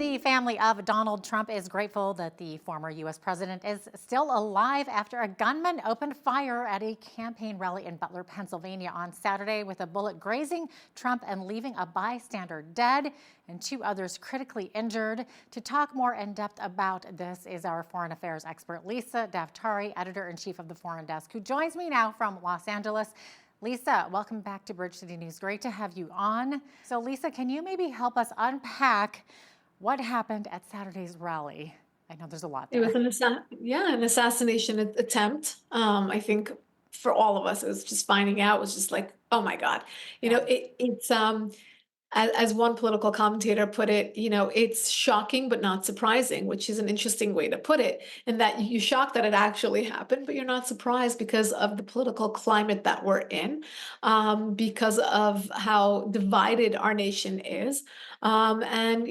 The family of Donald Trump is grateful that the former U.S. president is still alive after a gunman opened fire at a campaign rally in Butler, Pennsylvania on Saturday with a bullet grazing Trump and leaving a bystander dead and two others critically injured. To talk more in depth about this is our foreign affairs expert, Lisa Daftari, editor-in-chief of the Foreign Desk, who joins me now from Los Angeles. Lisa, welcome back to Bridge City News. Great to have you on. So Lisa, can you maybe help us unpack what happened at Saturday's rally? I know there's a lot It was there. an assassination attempt. I think for all of us, it was just finding out was just like, oh my God, Yeah. it's as one political commentator put it, it's shocking but not surprising, which is an interesting way to put it. In that you're shocked that it actually happened, but you're not surprised because of the political climate that we're in, because of how divided our nation is. And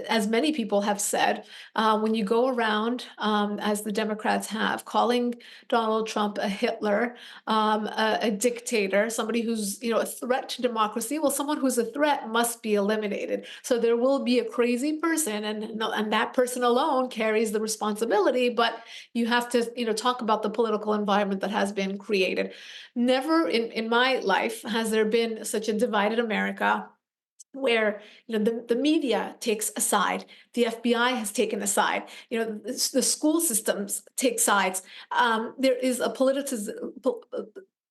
as many people have said, when you go around, as the Democrats have, calling Donald Trump a Hitler, a dictator, somebody who's a threat to democracy. Well, someone who's a threat must be eliminated. So there will be a crazy person, and that person alone carries the responsibility. But you have to talk about the political environment that has been created. Never in my life has there been such a divided America where the media takes a side, the FBI has taken a side, the school systems take sides. There is a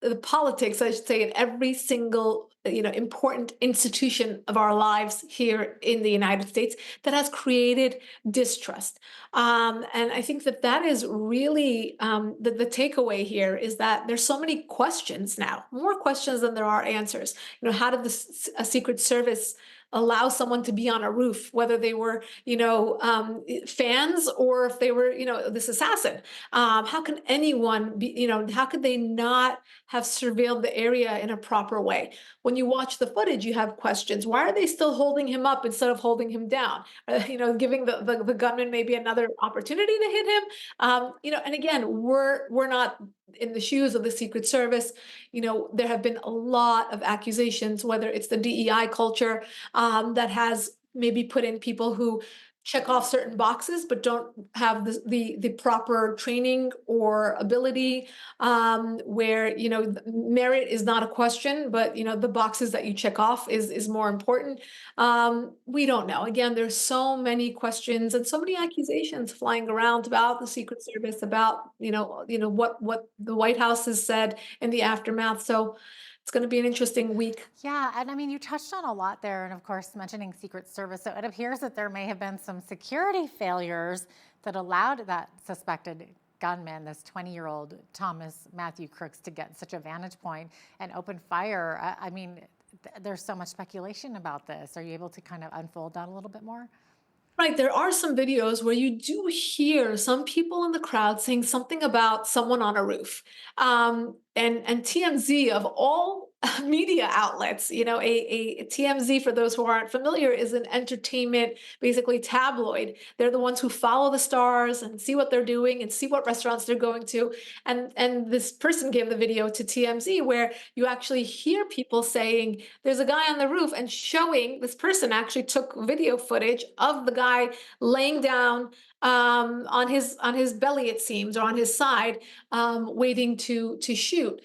the politics, I should say, in every single important institution of our lives here in the United States that has created distrust. And I think that is really the takeaway here is that there's so many questions now, more questions than there are answers. How did a Secret Service allow someone to be on a roof, whether they were, fans or if they were, this assassin? How can anyone be, how could they not have surveilled the area in a proper way? When you watch the footage, you have questions. Why are they still holding him up instead of holding him down? Giving the gunman maybe another opportunity to hit him. And again, we're not in the shoes of the Secret Service. There have been a lot of accusations, whether it's the DEI culture, that has maybe put in people who check off certain boxes but don't have the proper training or ability, where merit is not a question, but the boxes that you check off is more important. We don't know. Again, there's so many questions and so many accusations flying around about the Secret Service, about what the White House has said in the aftermath. So it's going to be an interesting week. Yeah, and I mean, you touched on a lot there, and of course, mentioning Secret Service. So it appears that there may have been some security failures that allowed that suspected gunman, this 20-year-old Thomas Matthew Crooks, to get such a vantage point and open fire. I mean, there's so much speculation about this. Are you able to kind of unfold that a little bit more? Right, there are some videos where you do hear some people in the crowd saying something about someone on a roof. And TMZ, of all media outlets, a TMZ, for those who aren't familiar, is an entertainment, basically tabloid. They're the ones who follow the stars and see what they're doing and see what restaurants they're going to. And this person gave the video to TMZ where you actually hear people saying there's a guy on the roof, and showing this person actually took video footage of the guy laying down, on his belly, it seems, or on his side, waiting to shoot.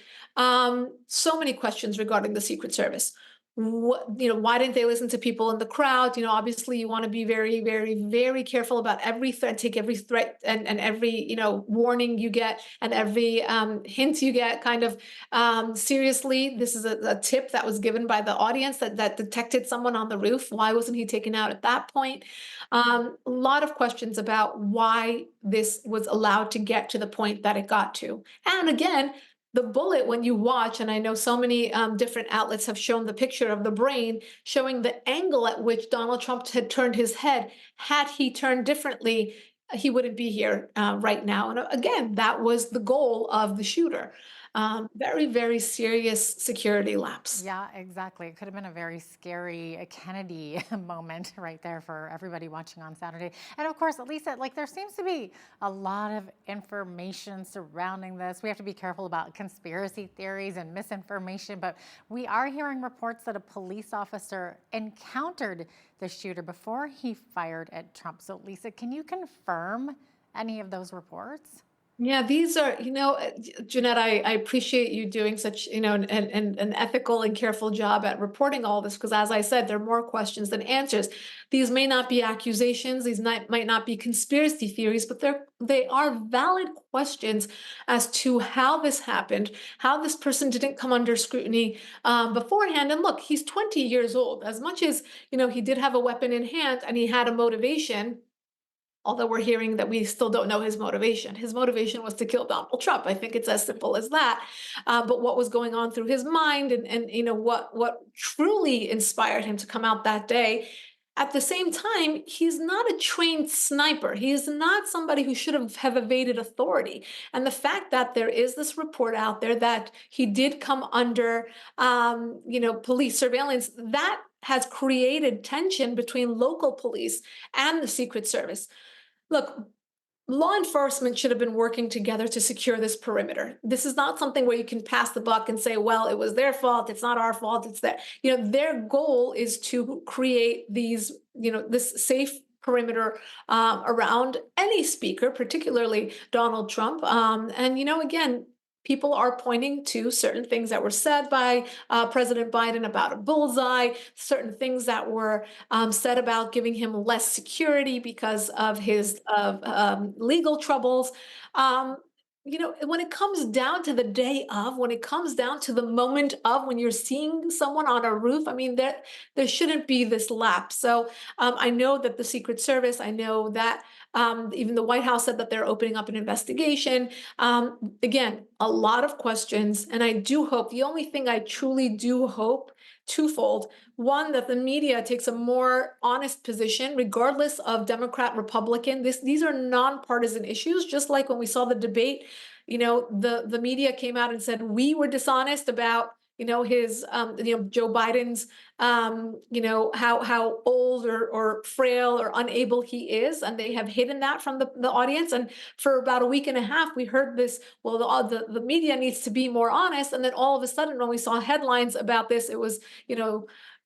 So many questions regarding the Secret Service. Why didn't they listen to people in the crowd? Obviously you want to be very, very, very careful about every threat, take every threat and every, warning you get, and every hint you get kind of seriously. This is a tip that was given by the audience that detected someone on the roof. Why wasn't he taken out at that point? A lot of questions about why this was allowed to get to the point that it got to. And again, the bullet, when you watch, and I know so many different outlets have shown the picture of the brain, showing the angle at which Donald Trump had turned his head. Had he turned differently, he wouldn't be here right now. And again, that was the goal of the shooter. Very, very serious security lapse. Yeah, exactly. It could have been a very scary Kennedy moment right there for everybody watching on Saturday. And of course, Lisa, like there seems to be a lot of information surrounding this. We have to be careful about conspiracy theories and misinformation, but we are hearing reports that a police officer encountered the shooter before he fired at Trump. So, Lisa, can you confirm any of those reports? Yeah, these are, Jeanette, I appreciate you doing such, an ethical and careful job at reporting all this, because as I said, there are more questions than answers. These may not be accusations, might not be conspiracy theories, but they are valid questions as to how this happened, how this person didn't come under scrutiny beforehand. And look, he's 20 years old. As much as, he did have a weapon in hand and he had a motivation, although we're hearing that we still don't know his motivation. His motivation was to kill Donald Trump. I think it's as simple as that. But what was going on through his mind, and what truly inspired him to come out that day. At the same time, he's not a trained sniper. He is not somebody who should have evaded authority. And the fact that there is this report out there that he did come under, police surveillance, that has created tension between local police and the Secret Service. Look, law enforcement should have been working together to secure this perimeter. This is not something where you can pass the buck and say, well, it was their fault. It's not our fault. It's that, their goal is to create this safe perimeter around any speaker, particularly Donald Trump. And, again, people are pointing to certain things that were said by President Biden about a bullseye, certain things that were said about giving him less security because of his legal troubles. When it comes down to the day of, when it comes down to the moment of, when you're seeing someone on a roof, I mean, there shouldn't be this lapse. So I know that the Secret Service, I know that even the White House said that they're opening up an investigation. Again, a lot of questions, and I do hope, the only thing I truly do hope, twofold. One, that the media takes a more honest position, regardless of Democrat, Republican. These are nonpartisan issues, just like when we saw the debate, the media came out and said we were dishonest about, his, Joe Biden's, how old or frail or unable he is, and they have hidden that from the audience. And for about a week and a half, we heard this. Well, the media needs to be more honest, and then all of a sudden, when we saw headlines about this, it was,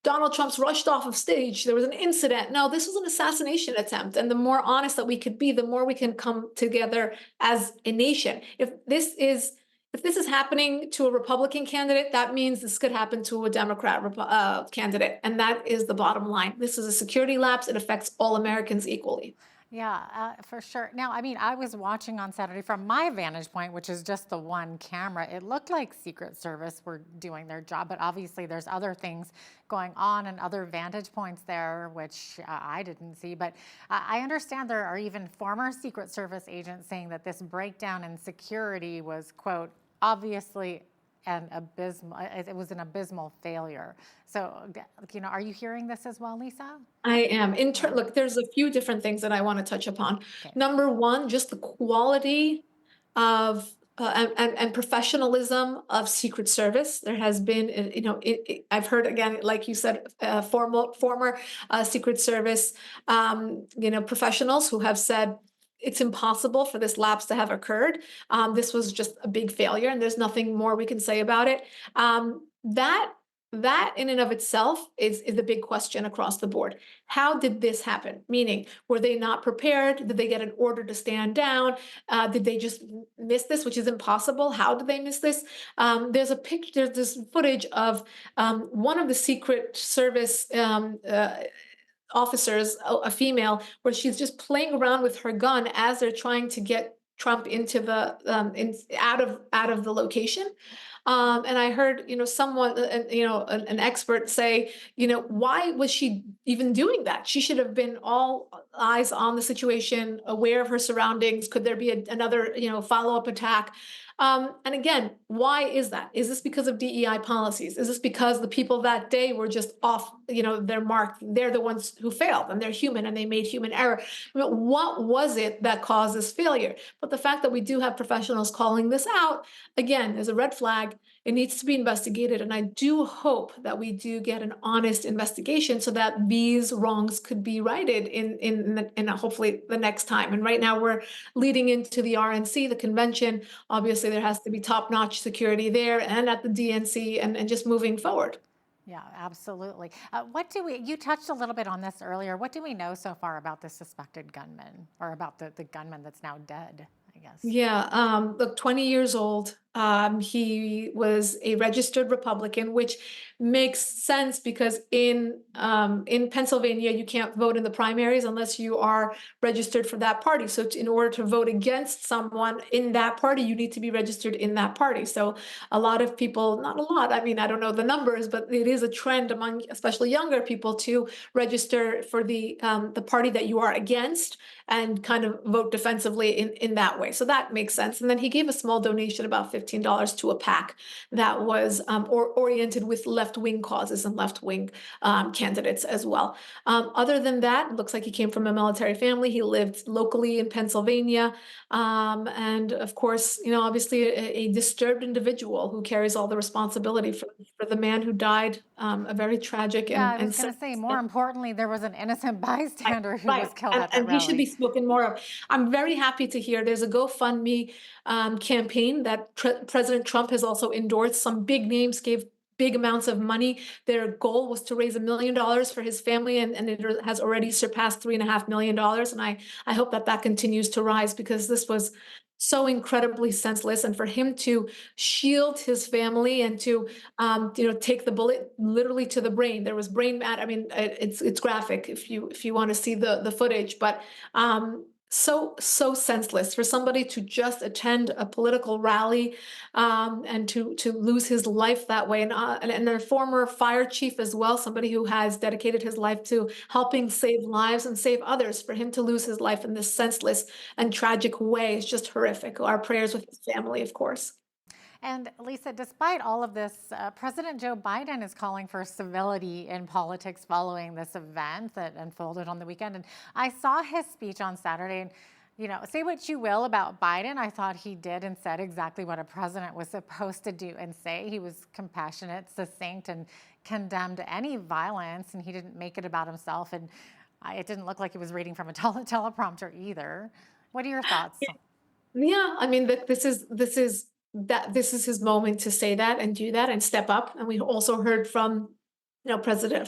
Donald Trump's rushed off of stage. There was an incident. No, this was an assassination attempt. And the more honest that we could be, the more we can come together as a nation. If this is happening to a Republican candidate, that means this could happen to a Democrat candidate. And that is the bottom line. This is a security lapse. It affects all Americans equally. Yeah, for sure. Now, I mean, I was watching on Saturday from my vantage point, which is just the one camera. It looked like Secret Service were doing their job, but obviously there's other things going on and other vantage points there, which I didn't see. But I understand there are even former Secret Service agents saying that this breakdown in security was, quote, obviously it was an abysmal failure. So, are you hearing this as well, Lisa? I am. Yeah. Look, there's a few different things that I want to touch upon. Okay. Number one, just the quality of and professionalism of Secret Service. There has been, I've heard again, like you said, former Secret Service, professionals who have said it's impossible for this lapse to have occurred. This was just a big failure, and there's nothing more we can say about it. That in and of itself is the big question across the board. How did this happen? Meaning, were they not prepared? Did they get an order to stand down? Did they just miss this, which is impossible? How did they miss this? There's a picture, there's this footage of one of the Secret Service officers, a female, where she's just playing around with her gun as they're trying to get Trump into the out of the location. And I heard, someone, an expert say, why was she even doing that? She should have been all eyes on the situation, aware of her surroundings. Could there be another, follow-up attack? And again, why is that? Is this because of DEI policies? Is this because the people that day were just off, their mark? They're the ones who failed and they're human and they made human error. What was it that caused this failure? But the fact that we do have professionals calling this out, again, is a red flag. It needs to be investigated. And I do hope that we do get an honest investigation so that these wrongs could be righted in hopefully the next time. And right now we're leading into the RNC, the convention. Obviously, there has to be top-notch security there and at the DNC and just moving forward. Yeah, absolutely. You touched a little bit on this earlier. What do we know so far about the suspected gunman or about the gunman that's now dead, I guess? Yeah, look, 20 years old. He was a registered Republican, which makes sense because in Pennsylvania you can't vote in the primaries unless you are registered for that party. So in order to vote against someone in that party, you need to be registered in that party. So a lot of people, not a lot, I mean, I don't know the numbers, but it is a trend among especially younger people to register for the party that you are against and kind of vote defensively in that way. So that makes sense. And then he gave a small donation, about $15, to a PAC that was oriented with left-wing causes and left-wing candidates as well. Other than that, it looks like he came from a military family. He lived locally in Pennsylvania. And of course, obviously a disturbed individual who carries all the responsibility for the man who died, a very tragic Yeah, I was and going to say, senseless more death. importantly, there was an innocent Right, bystander who right. was killed And, at that and he should be rally. spoken more of. I'm very happy to hear there's a GoFundMe campaign that President Trump has also endorsed. Some big names gave big amounts of money. Their goal was to raise $1 million for his family, and it has already surpassed $3.5 million. And I hope that that continues to rise because this was so incredibly senseless. And for him to shield his family and to take the bullet literally to the brain. There was brain matter. I mean, it's graphic if you want to see the footage, but so senseless for somebody to just attend a political rally and to lose his life that way. And a former fire chief as well, somebody who has dedicated his life to helping save lives and save others. For him to lose his life in this senseless and tragic way is just horrific. Our prayers with his family, of course. And Lisa, despite all of this, President Joe Biden is calling for civility in politics following this event that unfolded on the weekend. And I saw his speech on Saturday. And, say what you will about Biden, I thought he did and said exactly what a president was supposed to do and say. He was compassionate, succinct, and condemned any violence, and he didn't make it about himself. And it didn't look like he was reading from a teleprompter either. What are your thoughts? Yeah, I mean, this is his moment to say that and do that and step up. And we also heard from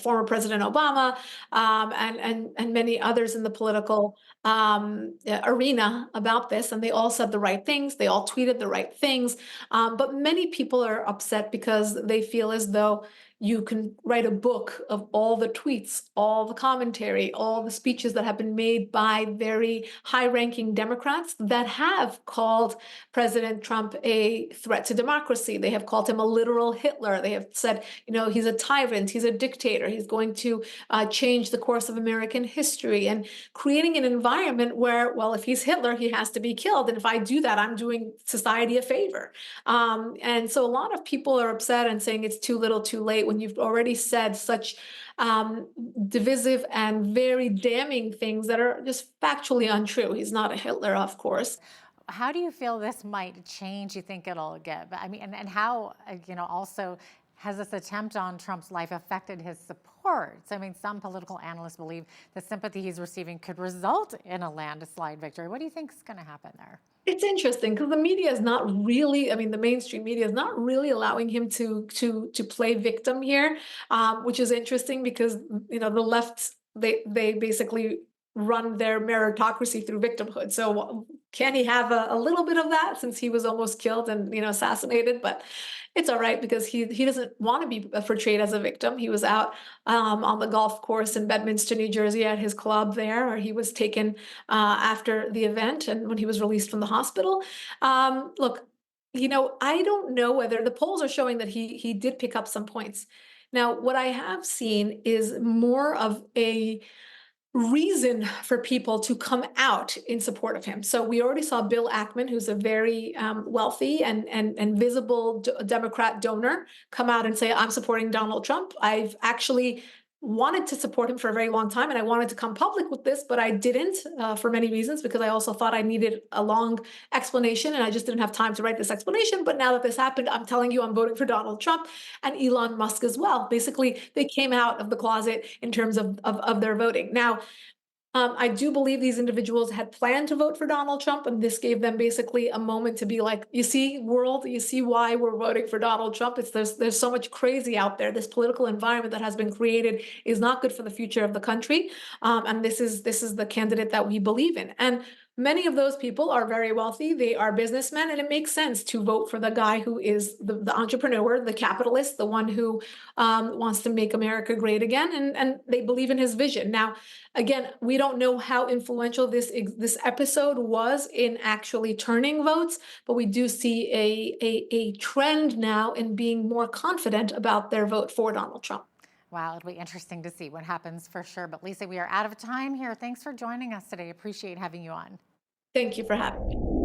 former President Obama, and many others in the political arena about this, and they all said the right things. They all tweeted the right things, but many people are upset because they feel as though you can write a book of all the tweets, all the commentary, all the speeches that have been made by very high-ranking Democrats that have called President Trump a threat to democracy. They have called him a literal Hitler. They have said, he's a tyrant, he's a dictator, he's going to change the course of American history, and creating an environment where, well, if he's Hitler, he has to be killed. And if I do that, I'm doing society a favor. And so a lot of people are upset and saying it's too little too late when you've already said such divisive and very damning things that are just factually untrue. He's not a Hitler, of course. How do you feel this might change? You think it'll get, I mean, and how, also has this attempt on Trump's life affected his supports? I mean, some political analysts believe the sympathy he's receiving could result in a landslide victory. What do you think is going to happen there? It's interesting because the media is not really, I mean, the mainstream media is not really allowing him to play victim here, which is interesting because the left, they basically run their meritocracy through victimhood. So can he have a little bit of that since he was almost killed and assassinated? But it's all right because he doesn't want to be portrayed as a victim. He was out on the golf course in Bedminster, New Jersey, at his club there, where he was taken after the event and when he was released from the hospital. Look, I don't know whether the polls are showing that he did pick up some points. Now, what I have seen is more of a reason for people to come out in support of him. So we already saw Bill Ackman, who's a very wealthy and visible Democrat donor, come out and say, "I'm supporting Donald Trump." I've actually wanted to support him for a very long time, and I wanted to come public with this, but I didn't for many reasons because I also thought I needed a long explanation, and I just didn't have time to write this explanation. But now that this happened, I'm telling you, I'm voting for Donald Trump and Elon Musk as well. Basically, they came out of the closet in terms of their voting. Now, I do believe these individuals had planned to vote for Donald Trump, and this gave them basically a moment to be like, "You see, world, you see why we're voting for Donald Trump. It's there's so much crazy out there. This political environment that has been created is not good for the future of the country, and this is the candidate that we believe in." And many of those people are very wealthy. They are businessmen, and it makes sense to vote for the guy who is the entrepreneur, the capitalist, the one who wants to make America great again, and they believe in his vision. Now, again, we don't know how influential this episode was in actually turning votes, but we do see a trend now in being more confident about their vote for Donald Trump. Wow, it'll be interesting to see what happens for sure. But Lisa, we are out of time here. Thanks for joining us today. Appreciate having you on. Thank you for having me.